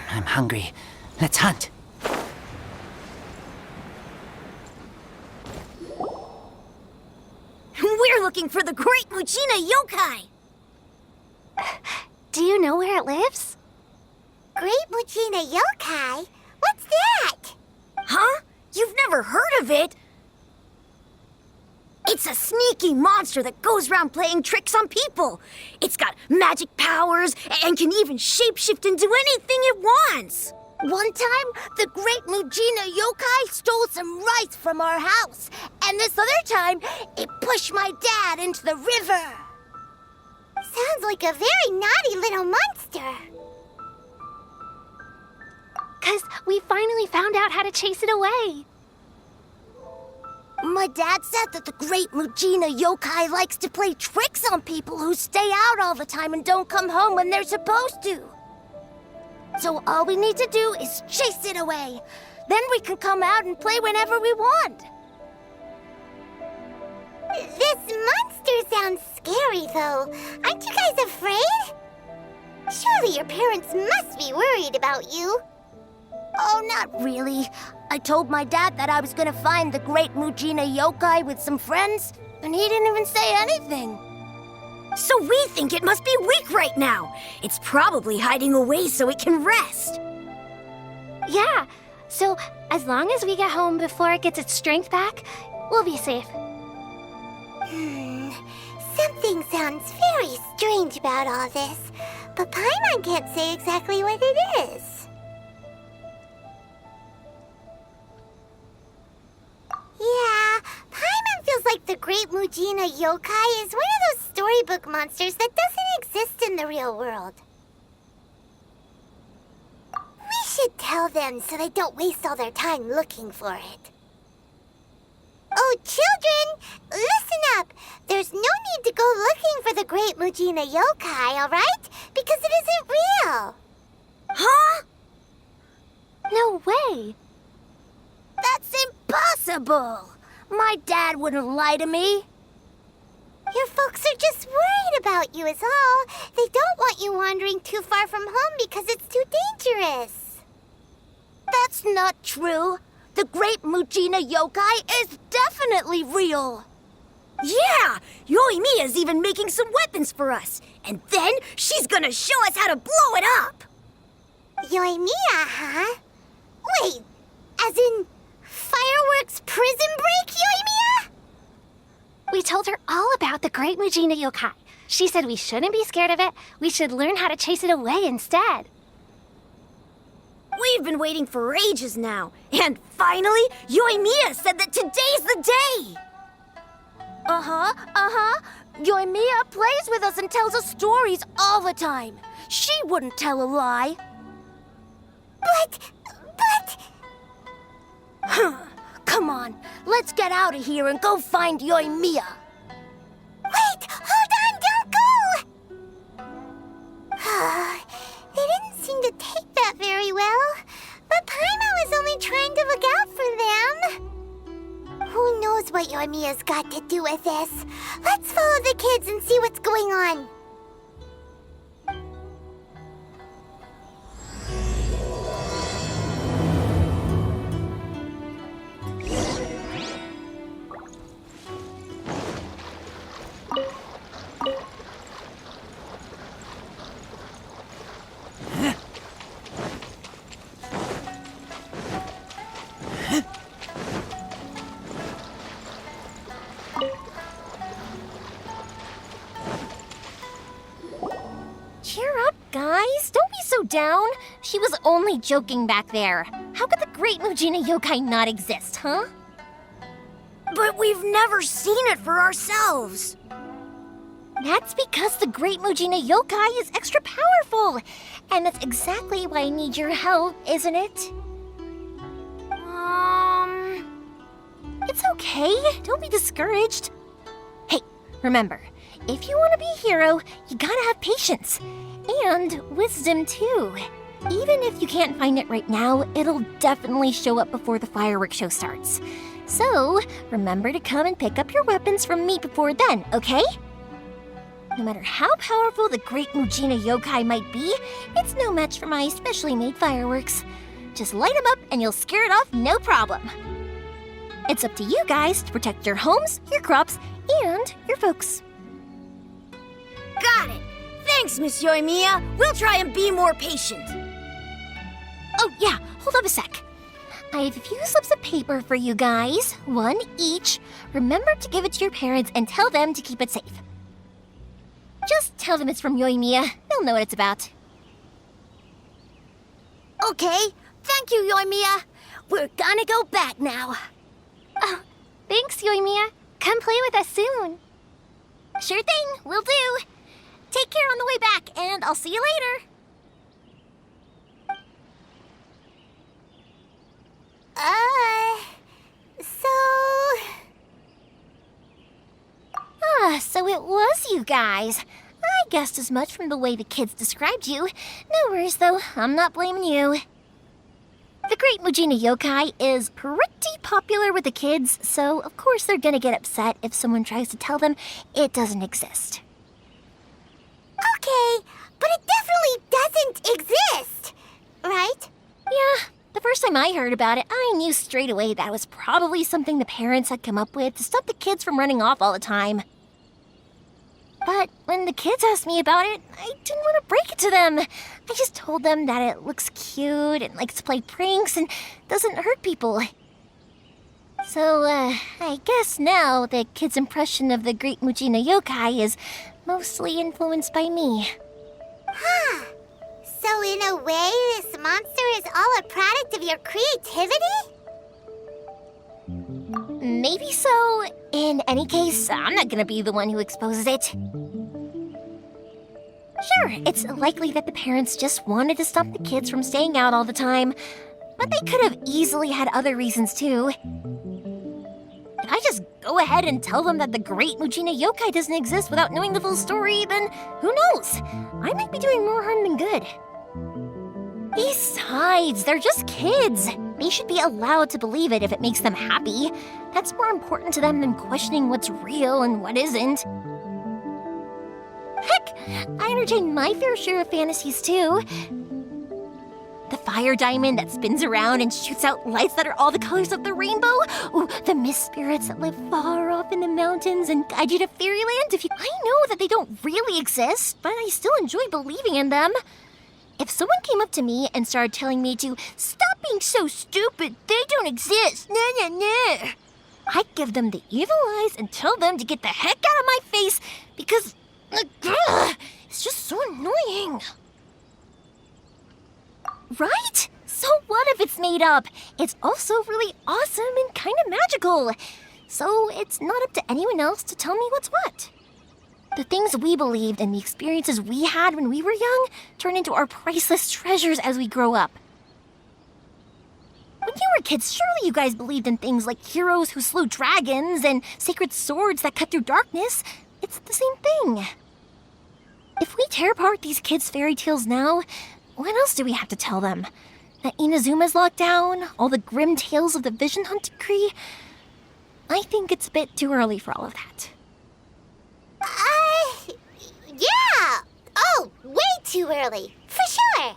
I'm hungry. Let's hunt. We're looking for the great Mujina yokai! Do you know where it lives? Great Mujina yokai? What's that? Huh? You've never heard of it? It's a sneaky monster that goes around playing tricks on people. It's got magic powers and can even shapeshift into anything it wants. One time, the great Mujina yokai stole some rice from our house. And this other time, it pushed my dad into the river. Sounds like a very naughty little monster. 'Cause we finally found out how to chase it away. My dad said that the great Mujina yokai likes to play tricks on people who stay out all the time and don't come home when they're supposed to. So all we need to do is chase it away. Then we can come out and play whenever we want. This monster sounds scary, though. Aren't you guys afraid? Surely your parents must be worried about you. Oh, not really. I told my dad that I was gonna find the great Mujina yokai with some friends, and he didn't even say anything. So we think it must be weak right now. It's probably hiding away so it can rest. Yeah, so as long as we get home before it gets its strength back, we'll be safe. Something sounds very strange about all this, but Paimon can't say exactly what it is. Yeah, Paimon feels like the great Mujina yokai is one of those storybook monsters that doesn't exist in the real world. We should tell them so they don't waste all their time looking for it. Oh, children, listen up. There's no need to go looking for the great Mujina yokai, all right? Because it isn't real. Huh? No way. That's impossible! My dad wouldn't lie to me. Your folks are just worried about you is all. They don't want you wandering too far from home because it's too dangerous. That's not true. The great Mujina yokai is definitely real. Yeah! Yoimiya's even making some weapons for us. And then she's gonna show us how to blow it up! Yoimiya, huh? Wait, as in fireworks prison break, Yoimiya? We told her all about the great Mujina yokai. She said we shouldn't be scared of it. We should learn how to chase it away instead. We've been waiting for ages now. And finally, Yoimiya said that today's the day! Yoimiya plays with us and tells us stories all the time. She wouldn't tell a lie. But... Come on, let's get out of here and go find Yoimiya. Wait, hold on, don't go! They didn't seem to take that very well, but Paimon was only trying to look out for them. Who knows what Yoimiya's got to do with this? Let's follow the kids and see what's going on. Cheer up, guys. Don't be so down. She was only joking back there. How could the great Mujina yokai not exist, huh? But we've never seen it for ourselves. That's because the great Mujina yokai is extra powerful. And that's exactly why I need your help, isn't it? It's okay. Don't be discouraged. Hey, remember, if you want to be a hero, you gotta have patience. And wisdom, too. Even if you can't find it right now, it'll definitely show up before the fireworks show starts. So, remember to come and pick up your weapons from me before then, okay? No matter how powerful the great Mujina yokai might be, it's no match for my specially made fireworks. Just light them up and you'll scare it off no problem. It's up to you guys to protect your homes, your crops, and your folks. Got it. Thanks, Miss Yoimiya. We'll try and be more patient. Oh yeah, hold up a sec. I have a few slips of paper for you guys, one each. Remember to give it to your parents and tell them to keep it safe. Just tell them it's from Yoimiya. They'll know what it's about. Okay, thank you, Yoimiya. We're gonna go back now. Oh, thanks, Yoimiya. Come play with us soon. Sure thing, will do. Take care on the way back, and I'll see you later. So it was you guys. I guessed as much from the way the kids described you. No worries, though. I'm not blaming you. The Great Mujina Yokai is pretty popular with the kids, so of course they're gonna get upset if someone tries to tell them it doesn't exist. Okay, but it definitely doesn't exist, right? Yeah, the first time I heard about it, I knew straight away that was probably something the parents had come up with to stop the kids from running off all the time. But when the kids asked me about it, I didn't want to break it to them. I just told them that it looks cute and likes to play pranks and doesn't hurt people. So, I guess now the kids' impression of the Great Mujina Yokai is mostly influenced by me. Huh. So in a way, this monster is all a product of your creativity? Maybe so. In any case, I'm not gonna be the one who exposes it. Sure, it's likely that the parents just wanted to stop the kids from staying out all the time, but they could have easily had other reasons too. If I just go ahead and tell them that the Great Mujina Yokai doesn't exist without knowing the full story, then who knows? I might be doing more harm than good. Besides, they're just kids. They should be allowed to believe it if it makes them happy. That's more important to them than questioning what's real and what isn't. Heck, I entertain my fair share of fantasies too. The fire diamond that spins around and shoots out lights that are all the colors of the rainbow. Ooh, the mist spirits that live far off in the mountains and guide you to fairyland. I know that they don't really exist, but I still enjoy believing in them. If someone came up to me and started telling me to stop being so stupid, they don't exist, I'd give them the evil eyes and tell them to get the heck out of my face because it's just so annoying. Right? So what if it's made up? It's also really awesome and kind of magical. So it's not up to anyone else to tell me what's what. The things we believed and the experiences we had when we were young turn into our priceless treasures as we grow up. When you were kids, surely you guys believed in things like heroes who slew dragons and sacred swords that cut through darkness. It's the same thing. If we tear apart these kids' fairy tales now, what else do we have to tell them? That Inazuma's locked down? All the grim tales of the Vision Hunt decree? I think it's a bit too early for all of that. Yeah! Oh, way too early, for sure!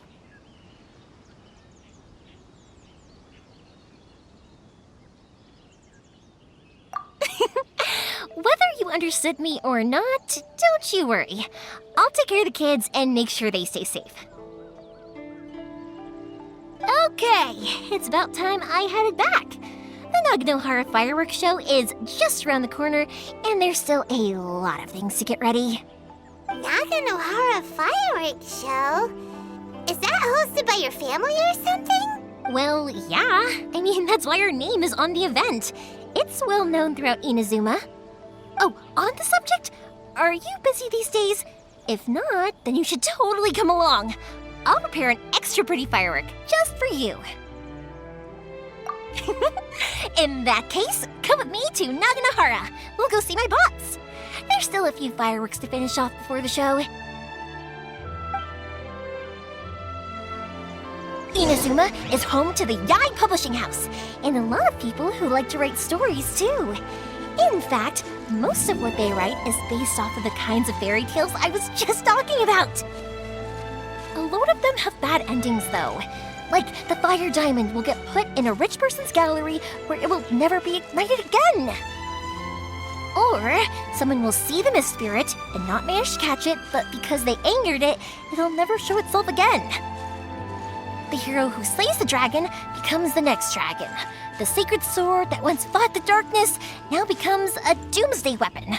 Whether you understood me or not, don't you worry. I'll take care of the kids and make sure they stay safe. Okay, it's about time I headed back. The Naganohara fireworks show is just around the corner, and there's still a lot of things to get ready. Naganohara fireworks show? Is that hosted by your family or something? Well, yeah. I mean, that's why our name is on the event. It's well known throughout Inazuma. Oh, on the subject, are you busy these days? If not, then you should totally come along. I'll prepare an extra pretty firework just for you. In that case, come with me to Naganohara. We'll go see my bots. There's still a few fireworks to finish off before the show. Inazuma is home to the Yai Publishing House, and a lot of people who like to write stories too. In fact, most of what they write is based off of the kinds of fairy tales I was just talking about. A load of them have bad endings, though. Like, the fire diamond will get put in a rich person's gallery where it will never be ignited again. Or, someone will see the mist spirit and not manage to catch it, but because they angered it, it'll never show itself again. The hero who slays the dragon becomes the next dragon. The sacred sword that once fought the darkness now becomes a doomsday weapon.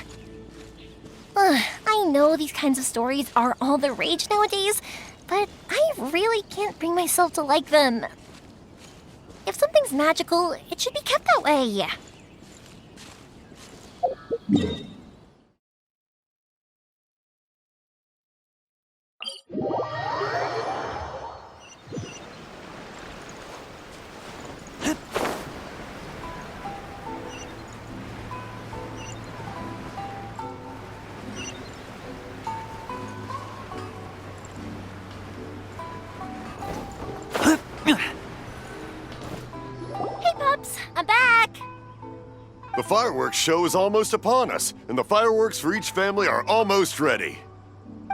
I know these kinds of stories are all the rage nowadays, but I really can't bring myself to like them. If something's magical, it should be kept that way. Hey, Pups, I'm back! The fireworks show is almost upon us, and the fireworks for each family are almost ready.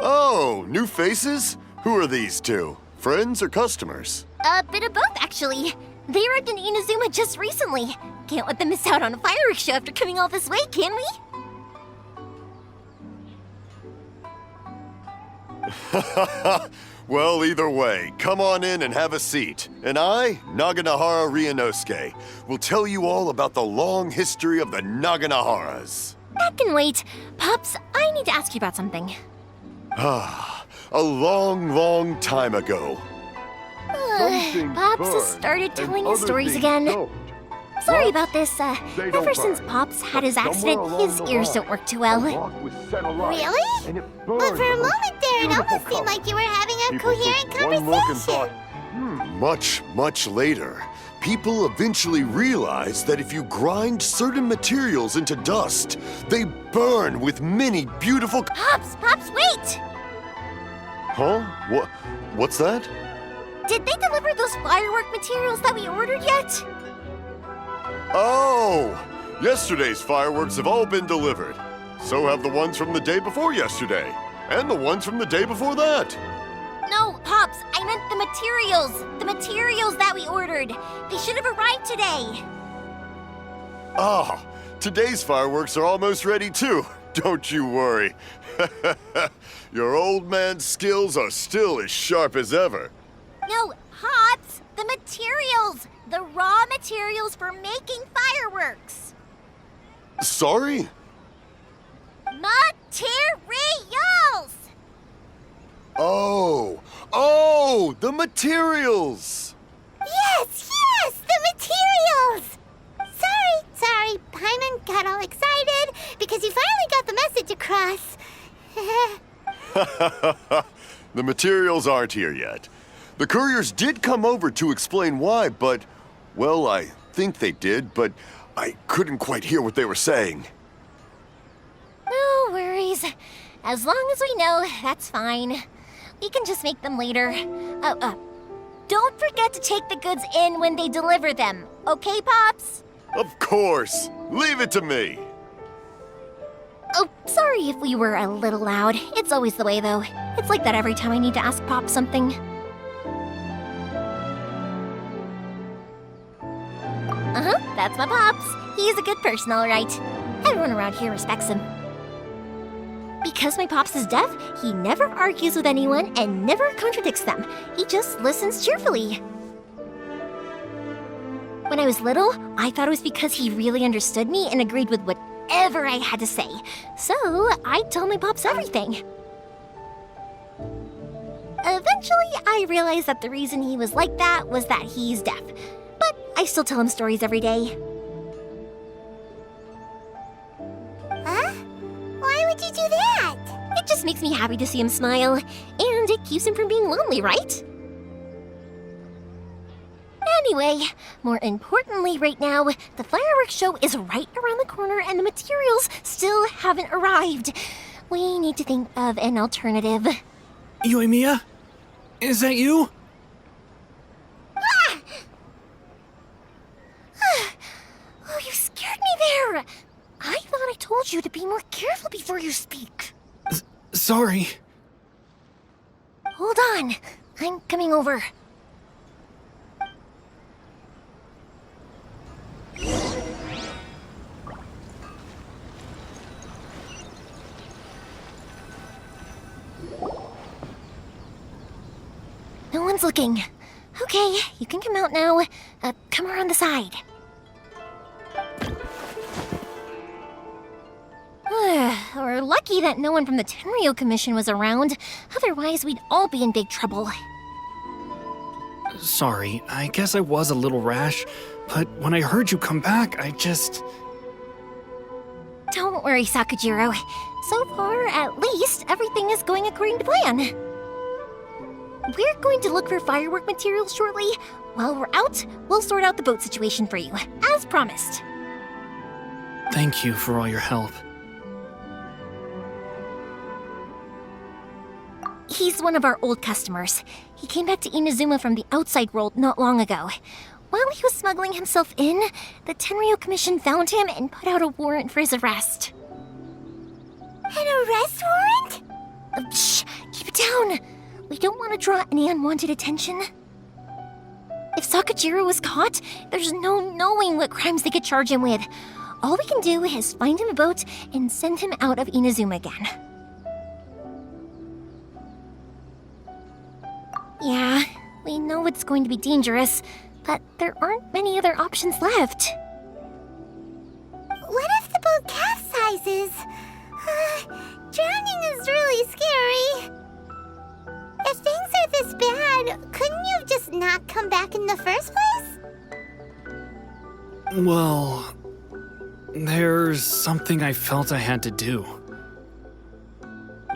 Oh, new faces? Who are these two? Friends or customers? A bit of both, actually. They arrived in Inazuma just recently. Can't let them miss out on a fireworks show after coming all this way, can we? Well, either way, come on in and have a seat. And I, Naganahara Ryunosuke, will tell you all about the long history of the Naganaharas. That can wait. Pups, I need to ask you about something. A long, long time ago. Pops has started telling his stories again. Sorry about this. Ever since Pops had his accident, his ears don't work too well. Really? But for a moment there, it almost seemed like you were having a coherent conversation. Much later, people eventually realized that if you grind certain materials into dust, they burn with many beautiful... Pops, wait! Huh? What's that? Did they deliver those firework materials that we ordered yet? Oh! Yesterday's fireworks have all been delivered. So have the ones from the day before yesterday. And the ones from the day before that. No, Pops, I meant the materials. The materials that we ordered. They should have arrived today. Ah, today's fireworks are almost ready too. Don't you worry. Your old man's skills are still as sharp as ever. No, Pops, the materials. The raw materials for making fireworks. Sorry? Materials! Oh, the materials! Yes, the materials! Sorry, Paimon got all excited because he finally got the message across. The materials aren't here yet. The couriers did come over to explain why, but, well, I think they did, but I couldn't quite hear what they were saying. No worries. As long as we know, that's fine. We can just make them later. Don't forget to take the goods in when they deliver them. Okay, Pops? Of course. Leave it to me. Oh, sorry if we were a little loud. It's always the way, though. It's like that every time I need to ask Pop something. That's my Pops. He's a good person, all right. Everyone around here respects him. Because my Pops is deaf, he never argues with anyone and never contradicts them. He just listens cheerfully. When I was little, I thought it was because he really understood me and agreed with whatever I had to say. So, I'd tell my Pops everything. Eventually, I realized that the reason he was like that was that he's deaf. But I still tell him stories every day. Huh? Why would you do that? It just makes me happy to see him smile, and it keeps him from being lonely, right? Anyway, more importantly right now, the fireworks show is right around the corner and the materials still haven't arrived. We need to think of an alternative. Yoimiya? Is that you? Oh, you scared me there! I thought I told you you to be more careful before you speak. Sorry. Hold on. I'm coming over. No one's looking. Okay, you can come out now. Come around the side. We're lucky that no one from the Tenryou Commission was around. Otherwise, we'd all be in big trouble. Sorry, I guess I was a little rash, but when I heard you come back, I just... Don't worry, Sakujiro. So far, at least, everything is going according to plan. We're going to look for firework materials shortly. While we're out, we'll sort out the boat situation for you, as promised. Thank you for all your help. He's one of our old customers. He came back to Inazuma from the outside world not long ago. While he was smuggling himself in, the Tenryou Commission found him and put out a warrant for his arrest. An arrest warrant? Shh! Keep it down! We don't want to draw any unwanted attention. If Sakujiro was caught, there's no knowing what crimes they could charge him with. All we can do is find him a boat and send him out of Inazuma again. Yeah, we know it's going to be dangerous, but there aren't many other options left. What if the boat capsizes? Drowning is really scary. If things are this bad, couldn't you just not come back in the first place? Well, there's something I felt I had to do.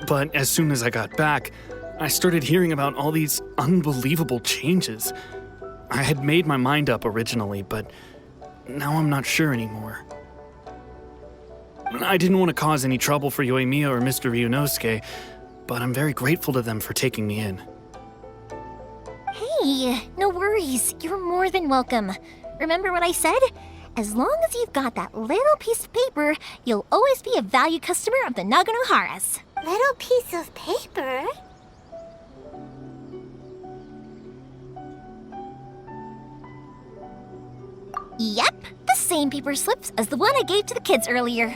But as soon as I got back, I started hearing about all these unbelievable changes. I had made my mind up originally, but now I'm not sure anymore. I didn't want to cause any trouble for Yoimiya or Mr. Ryunosuke, but I'm very grateful to them for taking me in. Hey, no worries. You're more than welcome. Remember what I said? As long as you've got that little piece of paper, you'll always be a valued customer of the Naganoharas. Little piece of paper? Yep, the same paper slips as the one I gave to the kids earlier.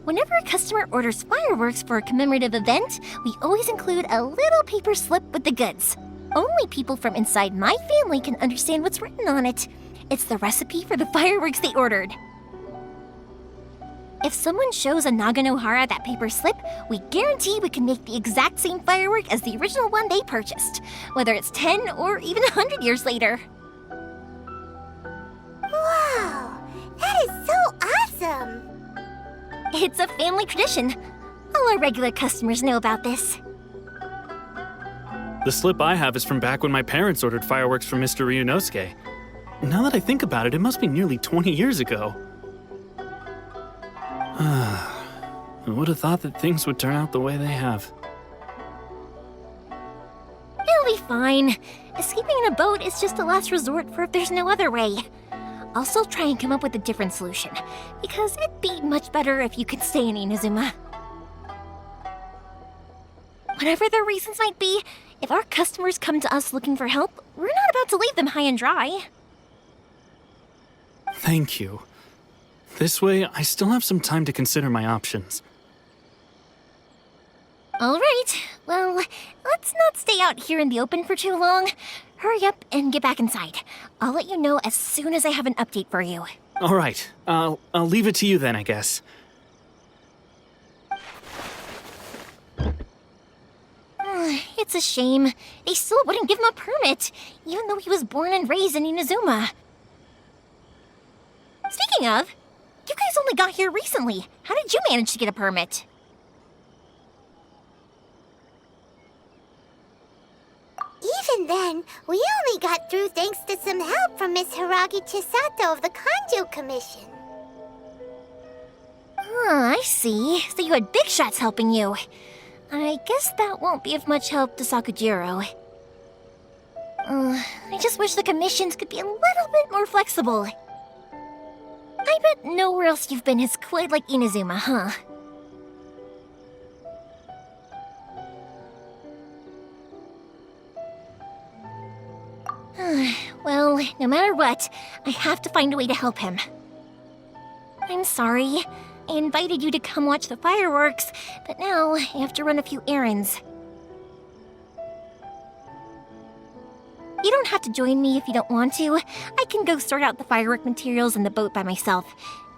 Whenever a customer orders fireworks for a commemorative event, we always include a little paper slip with the goods. Only people from inside my family can understand what's written on it. It's the recipe for the fireworks they ordered. If someone shows a Naganohara that paper slip, we guarantee we can make the exact same firework as the original one they purchased, whether it's 10 or even 100 years later. Wow, that is so awesome! It's a family tradition. All our regular customers know about this. The slip I have is from back when my parents ordered fireworks from Mr. Ryunosuke. Now that I think about it, it must be nearly 20 years ago. Who would have thought that things would turn out the way they have? It'll be fine. Escaping in a boat is just a last resort for if there's no other way. I'll still try and come up with a different solution, because it'd be much better if you could stay in Inazuma. Whatever their reasons might be, if our customers come to us looking for help, we're not about to leave them high and dry. Thank you. This way, I still have some time to consider my options. All right, well, let's not stay out here in the open for too long. Hurry up and get back inside. I'll let you know as soon as I have an update for you. All right, I'll leave it to you then, I guess. It's a shame. They still wouldn't give him a permit, even though he was born and raised in Inazuma. Speaking of, you guys only got here recently. How did you manage to get a permit? Even then, we only got through thanks to some help from Miss Hiragi Chisato of the Kanjo Commission. I see. So you had big shots helping you. I guess that won't be of much help to Sakujiro. I just wish the commissions could be a little bit more flexible. I bet nowhere else you've been is quite like Inazuma, huh? Well, no matter what, I have to find a way to help him. I'm sorry. I invited you to come watch the fireworks, but now I have to run a few errands. You don't have to join me if you don't want to. I can go sort out the firework materials in the boat by myself,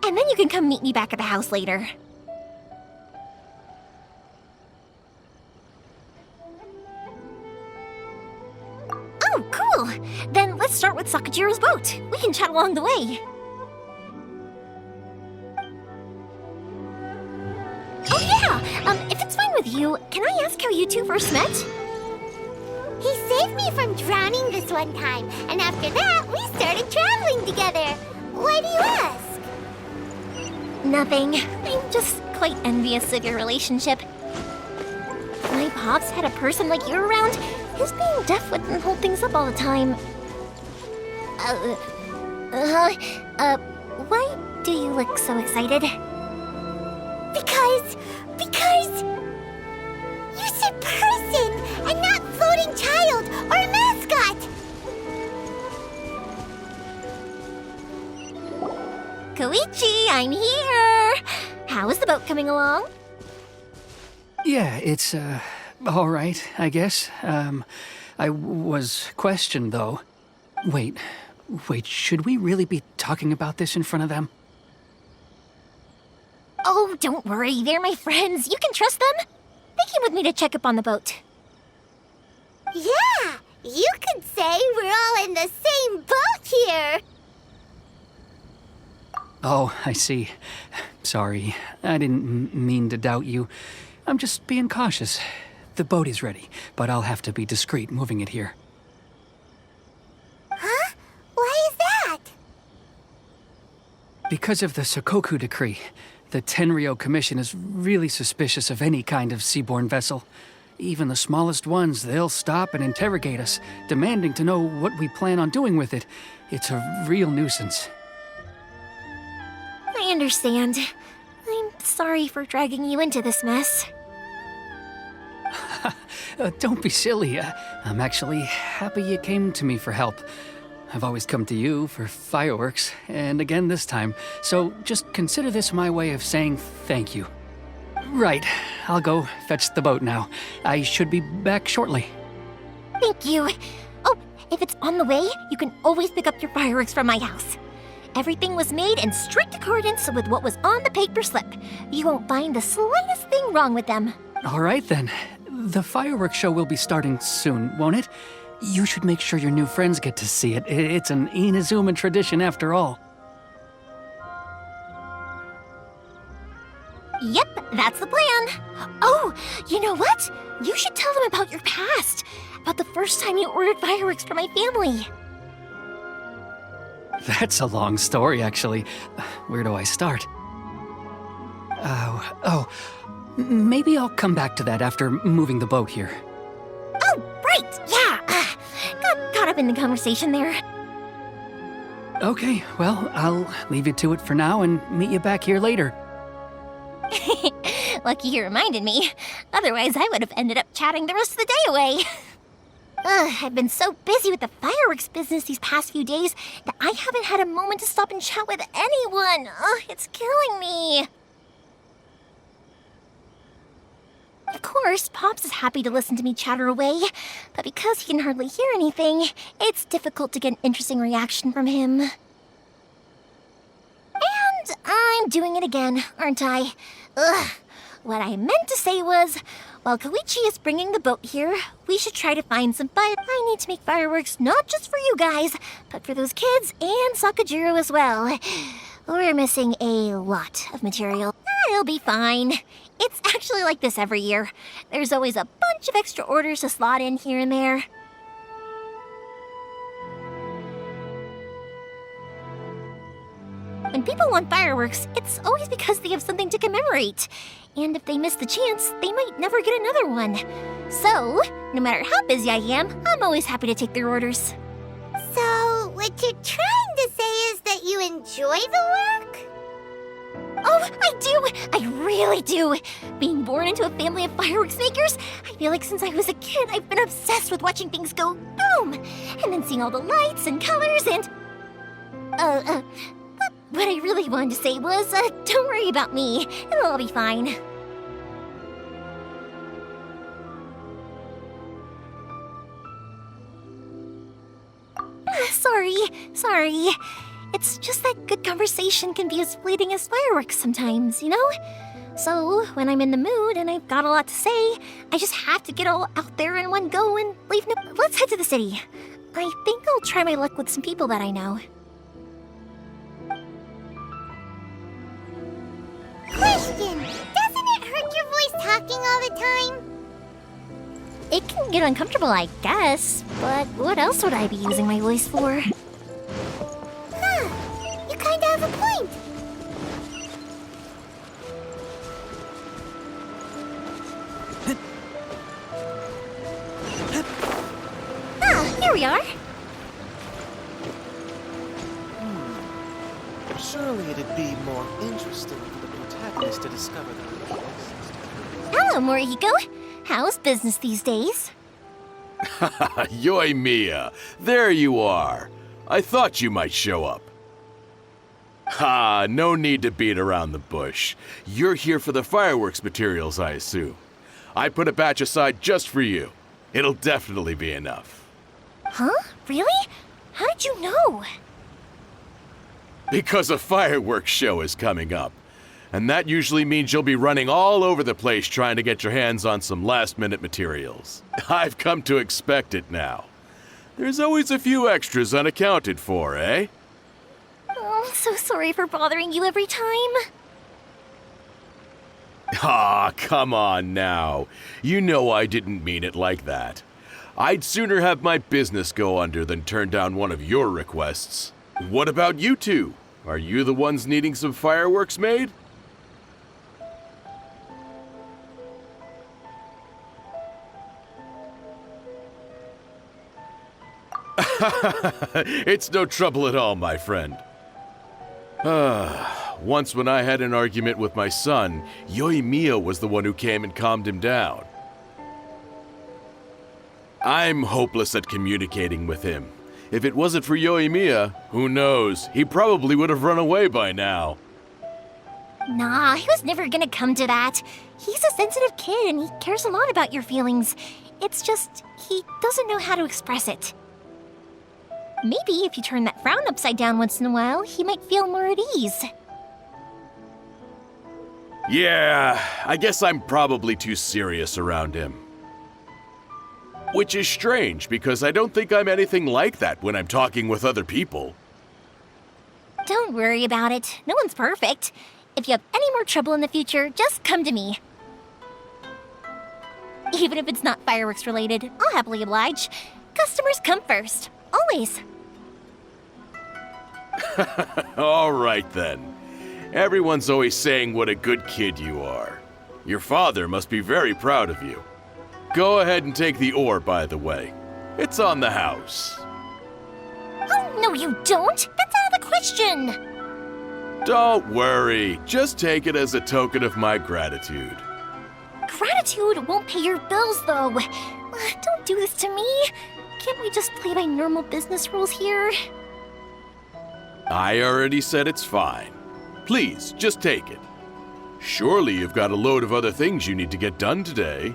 and then you can come meet me back at the house later. Oh, cool! Then let's start with Sakajiro's boat. We can chat along the way. Oh yeah! If it's fine with you, can I ask how you two first met? He saved me from drowning this one time, and after that, we started traveling together. Why do you ask? Nothing. I'm just quite envious of your relationship. If my pops had a person like you around, his being deaf wouldn't hold things up all the time. Why do you look so excited? Because you said person and not floating child or a mascot. Koichi, I'm here! How is the boat coming along? Yeah, it's, all right, I guess. I was questioned, though. Wait, should we really be talking about this in front of them? Oh, don't worry, they're my friends. You can trust them. They came with me to check up on the boat. Yeah, you could say we're all in the same boat here. Oh, I see. Sorry, I didn't mean to doubt you. I'm just being cautious. The boat is ready, but I'll have to be discreet moving it here. Huh? Why is that? Because of the Sokoku decree, the Tenryou Commission is really suspicious of any kind of seaborne vessel. Even the smallest ones, they'll stop and interrogate us, demanding to know what we plan on doing with it. It's a real nuisance. I understand. I'm sorry for dragging you into this mess. Don't be silly. I'm actually happy you came to me for help. I've always come to you for fireworks, and again this time, so just consider this my way of saying thank you. Right, I'll go fetch the boat now. I should be back shortly. Thank you. Oh, if it's on the way, you can always pick up your fireworks from my house. Everything was made in strict accordance with what was on the paper slip. You won't find the slightest thing wrong with them. All right then. The fireworks show will be starting soon, won't it? You should make sure your new friends get to see it. It's an Inazuma tradition after all. Yep, that's the plan. Oh, you know what? You should tell them about your past. About the first time you ordered fireworks for my family. That's a long story, actually. Where do I start? Maybe I'll come back to that after moving the boat here. Oh, right, yeah. Got caught up in the conversation there. Okay, well, I'll leave you to it for now and meet you back here later. Lucky you reminded me. Otherwise, I would have ended up chatting the rest of the day away. I've been so busy with the fireworks business these past few days that I haven't had a moment to stop and chat with anyone. It's killing me. Of course, Pops is happy to listen to me chatter away, but because he can hardly hear anything, it's difficult to get an interesting reaction from him. And I'm doing it again, aren't I? What I meant to say was, while Koichi is bringing the boat here, we should try to find some fire. I need to make fireworks not just for you guys, but for those kids and Sakajiro as well. We're missing a lot of material. It'll be fine. It's actually like this every year. There's always a bunch of extra orders to slot in here and there. When people want fireworks, it's always because they have something to commemorate. And if they miss the chance, they might never get another one. So, no matter how busy I am, I'm always happy to take their orders. So, what you're trying to say is that you enjoy the work? Oh, I do! I really do! Being born into a family of fireworks makers, I feel like since I was a kid, I've been obsessed with watching things go boom! And then seeing all the lights and colors and... What I really wanted to say was, don't worry about me. It'll all be fine. Sorry. It's just that good conversation can be as fleeting as fireworks sometimes, you know? So, when I'm in the mood and I've got a lot to say, I just have to get all out there in one go and leave no... Let's head to the city. I think I'll try my luck with some people that I know. Question! Doesn't it hurt your voice talking all the time? It can get uncomfortable, I guess, but what else would I be using my voice for? Huh. You kinda have a point. Here we are. Surely it'd be more interesting for the protagonist to discover the real. Hello, Morihiko. How's business these days? Yoy Mia, there you are. I thought you might show up. Ha, no need to beat around the bush. You're here for the fireworks materials, I assume. I put a batch aside just for you. It'll definitely be enough. Huh? Really? How did you know? Because a fireworks show is coming up. And that usually means you'll be running all over the place trying to get your hands on some last-minute materials. I've come to expect it now. There's always a few extras unaccounted for, eh? Oh, I'm so sorry for bothering you every time. Ah, come on now. You know I didn't mean it like that. I'd sooner have my business go under than turn down one of your requests. What about you two? Are you the ones needing some fireworks made? It's no trouble at all, my friend. Once when I had an argument with my son, Yoimiya was the one who came and calmed him down. I'm hopeless at communicating with him. If it wasn't for Yoimiya, who knows, he probably would have run away by now. Nah, he was never gonna come to that. He's a sensitive kid and he cares a lot about your feelings. It's just, he doesn't know how to express it. Maybe if you turn that frown upside down once in a while, he might feel more at ease. Yeah, I guess I'm probably too serious around him. Which is strange, because I don't think I'm anything like that when I'm talking with other people. Don't worry about it. No one's perfect. If you have any more trouble in the future, just come to me. Even if it's not fireworks related, I'll happily oblige. Customers come first. Always. All right then. Everyone's always saying what a good kid you are. Your father must be very proud of you. Go ahead and take the ore, by the way. It's on the house. Oh, no you don't! That's out of the question! Don't worry. Just take it as a token of my gratitude. Gratitude won't pay your bills, though. Don't do this to me. Can't we just play by normal business rules here? I already said it's fine. Please, just take it. Surely you've got a load of other things you need to get done today.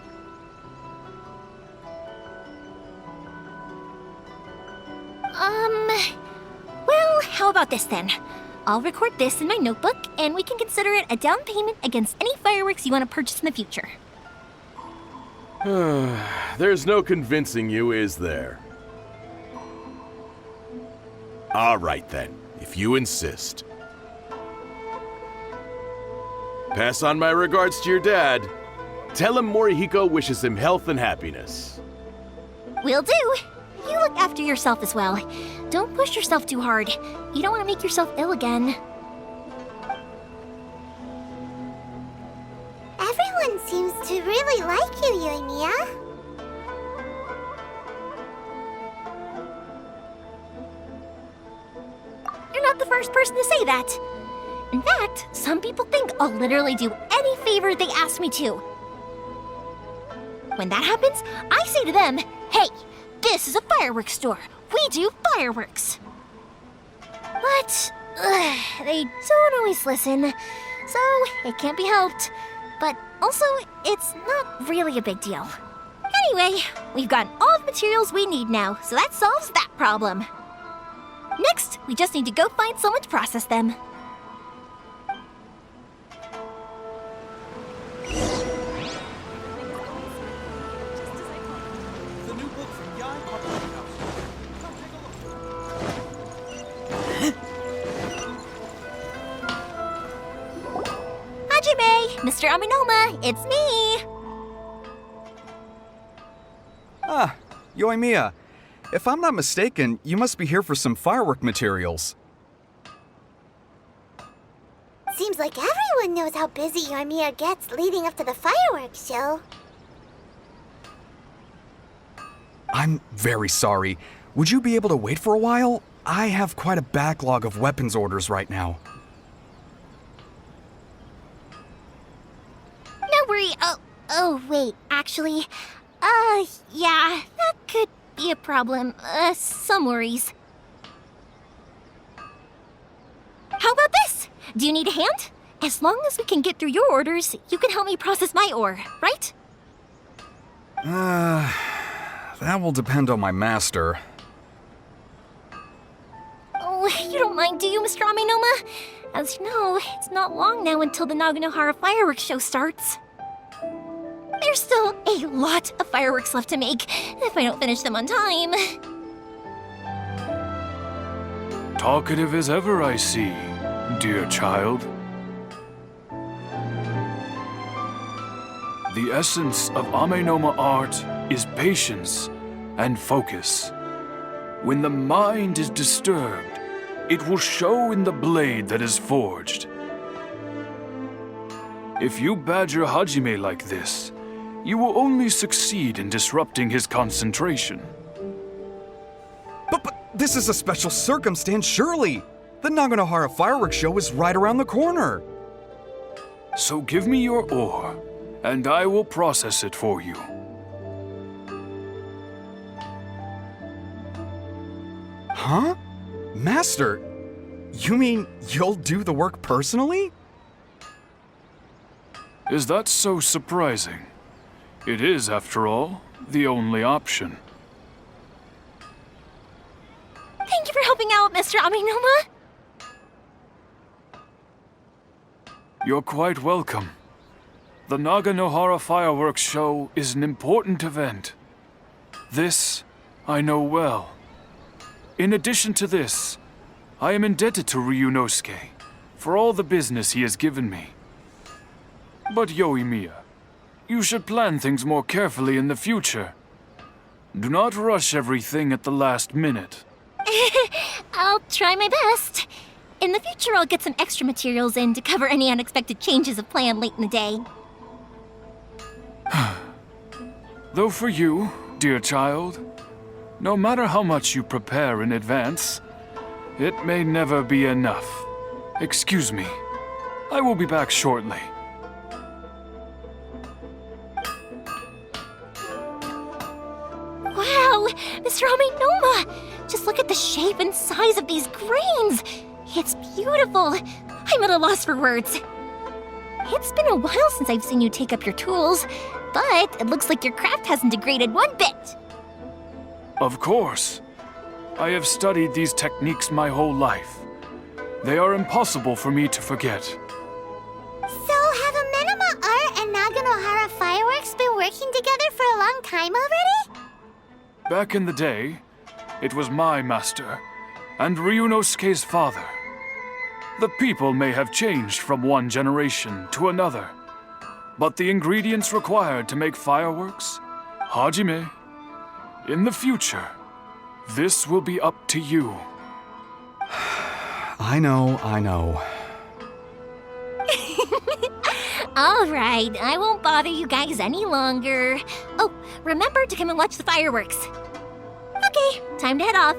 Well, how about this then? I'll record this in my notebook, and we can consider it a down payment against any fireworks you want to purchase in the future. There's no convincing you, is there? All right then, if you insist. Pass on my regards to your dad. Tell him Morihiko wishes him health and happiness. Will do. You look after yourself as well. Don't push yourself too hard. You don't want to make yourself ill again. Everyone seems to really like you, Yoimiya. You're not the first person to say that. In fact, some people think I'll literally do any favor they ask me to. When that happens, I say to them, hey, this is a fireworks store. We do fireworks. But they don't always listen, so it can't be helped. But also, it's not really a big deal. Anyway, we've got all the materials we need now, so that solves that problem. Next, we just need to go find someone to process them. Mr. Aminoma, it's me! Ah, Yoimiya. If I'm not mistaken, you must be here for some firework materials. Seems like everyone knows how busy Yoimiya gets leading up to the fireworks show. I'm very sorry. Would you be able to wait for a while? I have quite a backlog of weapons orders right now. No worry. Oh, wait, actually, yeah, that could be a problem. Some worries. How about this? Do you need a hand? As long as we can get through your orders, you can help me process my ore, right? That will depend on my master. Oh, you don't mind, do you, Mr. Aminoma? As you know, it's not long now until the Naganohara fireworks show starts. There's still a lot of fireworks left to make, if I don't finish them on time. Talkative as ever, I see, dear child. The essence of Amenoma art is patience and focus. When the mind is disturbed, it will show in the blade that is forged. If you badger Hajime like this, you will only succeed in disrupting his concentration. But this is a special circumstance, surely! The Naganohara fireworks show is right around the corner! So give me your ore, and I will process it for you. Huh? Master, you mean you'll do the work personally? Is that so surprising? It is, after all, the only option. Thank you for helping out, Mr. Aminoma. You're quite welcome. The Naganohara fireworks show is an important event. This I know well. In addition to this, I am indebted to Ryunosuke for all the business he has given me. But Yoimiya, you should plan things more carefully in the future. Do not rush everything at the last minute. I'll try my best. In the future, I'll get some extra materials in to cover any unexpected changes of plan late in the day. Though for you, dear child, no matter how much you prepare in advance, it may never be enough. Excuse me. I will be back shortly. Wow, Mr. Aminoma! Just look at the shape and size of these grains! It's beautiful! I'm at a loss for words. It's been a while since I've seen you take up your tools, but it looks like your craft hasn't degraded one bit. Of course. I have studied these techniques my whole life. They are impossible for me to forget. So, have Amenoma Art and Naganohara Fireworks been working together for a long time already? Back in the day, it was my master and Ryunosuke's father. The people may have changed from one generation to another, but the ingredients required to make fireworks, Hajime, in the future, this will be up to you. I know. All right, I won't bother you guys any longer. Oh, remember to come and watch the fireworks. Okay, time to head off.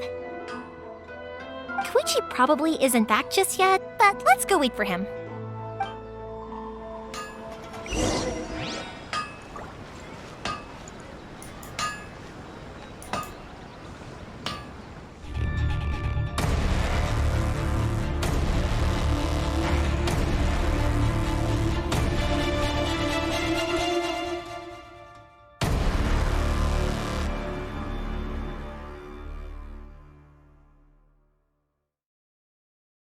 Koichi probably isn't back just yet, but Let's go wait for him.